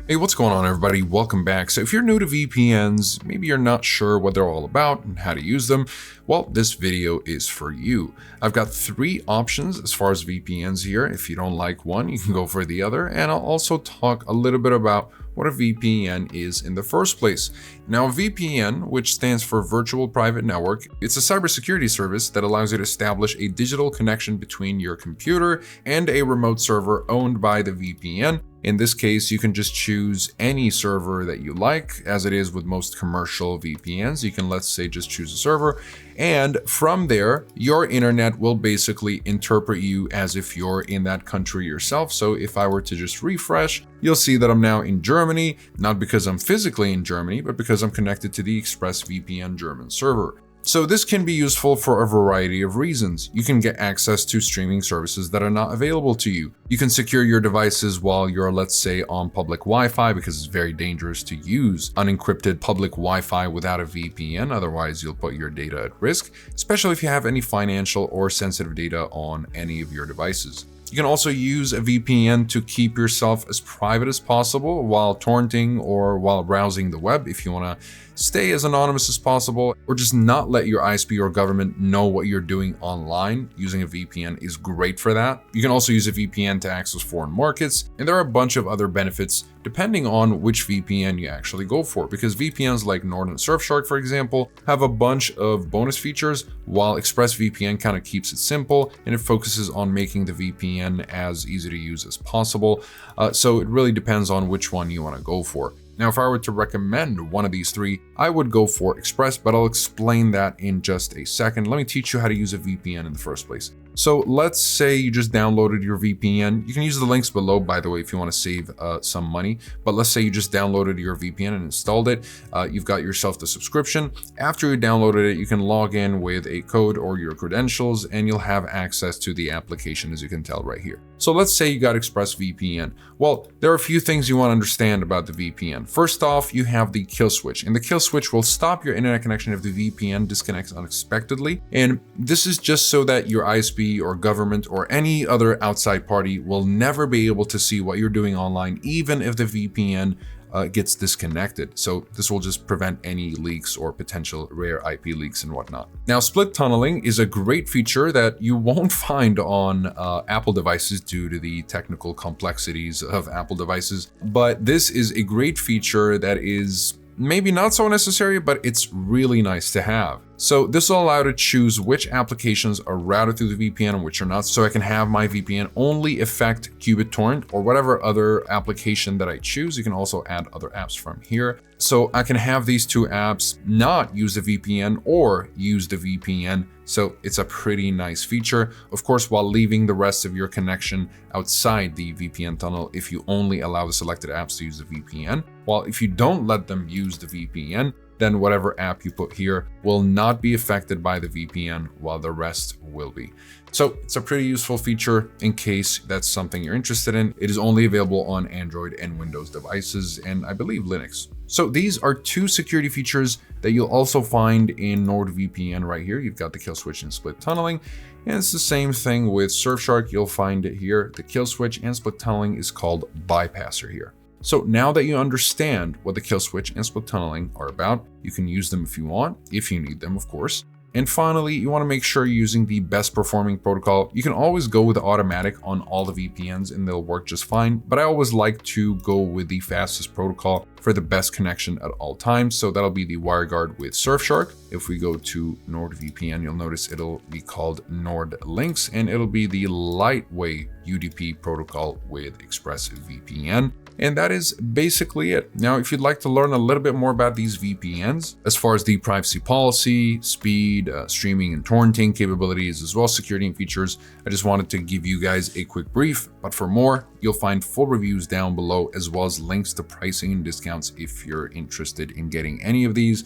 Hey, what's going on, everybody? Welcome back. So if you're new to VPNs, maybe you're not sure what they're all about and how to use them, well, this video is for you. I've got 3 options as far as VPNs here. If you don't like one, you can go for the other. And I'll also talk a little bit about what a VPN is in the first place. Now, a VPN, which stands for Virtual Private Network, it's a cybersecurity service that allows you to establish a digital connection between your computer and a remote server owned by the VPN. In this case, you can just choose any server that you like, as it is with most commercial VPNs. You can, let's say, just choose a server, and from there, your internet will basically interpret you as if you're in that country yourself. So if I were to just refresh, you'll see that I'm now in Germany, not because I'm physically in Germany, but because I'm connected to the ExpressVPN German server. So this can be useful for a variety of reasons. You can get access to streaming services that are not available to you. You can secure your devices while you're, let's say, on public Wi-Fi, because it's very dangerous to use unencrypted public Wi-Fi without a VPN. Otherwise, you'll put your data at risk, especially if you have any financial or sensitive data on any of your devices. You can also use a VPN to keep yourself as private as possible while torrenting or while browsing the web, if you want to stay as anonymous as possible, or just not let your ISP or government know what you're doing online. Using a VPN is great for that. You can also use a VPN to access foreign markets, and there are a bunch of other benefits depending on which VPN you actually go for, because VPNs like Nord and Surfshark, for example, have a bunch of bonus features, while ExpressVPN kind of keeps it simple and it focuses on making the VPN as easy to use as possible. So it really depends on which one you want to go for. Now, if I were to recommend one of these 3, I would go for Express, but I'll explain that in just a second. Let me teach you how to use a VPN in the first place. So let's say you just downloaded your VPN. You can use the links below, by the way, if you want to save some money. But let's say you just downloaded your VPN and installed it. You've got yourself the subscription. After you downloaded it, you can log in with a code or your credentials, and you'll have access to the application, as you can tell right here. So let's say you got ExpressVPN. Well, there are a few things you want to understand about the VPN. First off, you have the kill switch, and the kill switch will stop your internet connection if the VPN disconnects unexpectedly. And this is just so that your ISP or government or any other outside party will never be able to see what you're doing online, even if the VPN gets disconnected. So this will just prevent any leaks or potential rare IP leaks and whatnot. Now, split tunneling is a great feature that you won't find on Apple devices due to the technical complexities of Apple devices, but this is a great feature that is maybe not so necessary, but it's really nice to have. So this will allow you to choose which applications are routed through the VPN and which are not. So I can have my VPN only affect QBitTorrent or whatever other application that I choose. You can also add other apps from here. So I can have these 2 apps not use the VPN or use the VPN. So it's a pretty nice feature, of course, while leaving the rest of your connection outside the VPN tunnel if you only allow the selected apps to use the VPN. While if you don't let them use the VPN, then whatever app you put here will not be affected by the VPN, while the rest will be. So it's a pretty useful feature in case that's something you're interested in. It is only available on Android and Windows devices, and I believe Linux. So these are 2 security features that you'll also find in NordVPN right here. You've got the kill switch and split tunneling, and it's the same thing with Surfshark. You'll find it here. The kill switch and split tunneling is called bypasser here. So now that you understand what the kill switch and split tunneling are about, you can use them if you want, if you need them, of course. And finally, you want to make sure you're using the best performing protocol. You can always go with automatic on all the VPNs and they'll work just fine, but I always like to go with the fastest protocol for the best connection at all times. So that'll be the WireGuard with Surfshark. If we go to NordVPN, you'll notice it'll be called NordLynx, and it'll be the lightweight UDP protocol with ExpressVPN. And that is basically it. Now, if you'd like to learn a little bit more about these VPNs, as far as the privacy policy, speed, streaming and torrenting capabilities, as well as security and features, I just wanted to give you guys a quick brief. But for more, you'll find full reviews down below, as well as links to pricing and discounts if you're interested in getting any of these.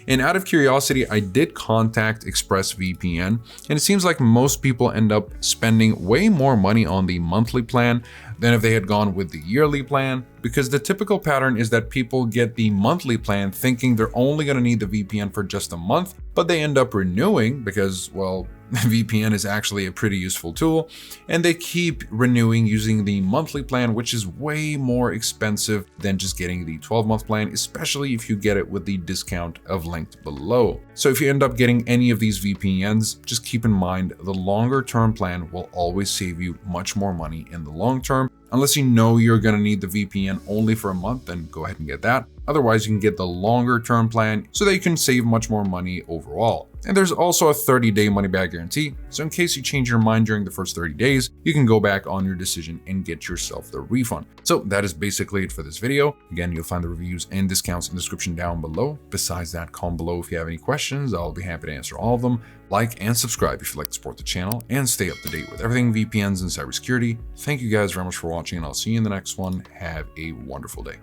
And out of curiosity, I did contact ExpressVPN, and it seems like most people end up spending way more money on the monthly plan than if they had gone with the yearly plan, because the typical pattern is that people get the monthly plan thinking they're only going to need the VPN for just a month, but they end up renewing because, well, VPN is actually a pretty useful tool, and they keep renewing using the monthly plan, which is way more expensive than just getting the 12-month plan, especially if you get it with the discount of linked below. So if you end up getting any of these VPNs, just keep in mind the longer term plan will always save you much more money in the long term. Unless you know you're going to need the VPN only for a month, then go ahead and get that. Otherwise, you can get the longer term plan so that you can save much more money overall. And there's also a 30-day money-back guarantee, so in case you change your mind during the first 30 days, you can go back on your decision and get yourself the refund. So that is basically it for this video. Again, you'll find the reviews and discounts in the description down below. Besides that, comment below if you have any questions. I'll be happy to answer all of them. Like and subscribe if you'd like to support the channel and stay up to date with everything VPNs and cybersecurity. Thank you guys very much for watching, and I'll see you in the next one. Have a wonderful day.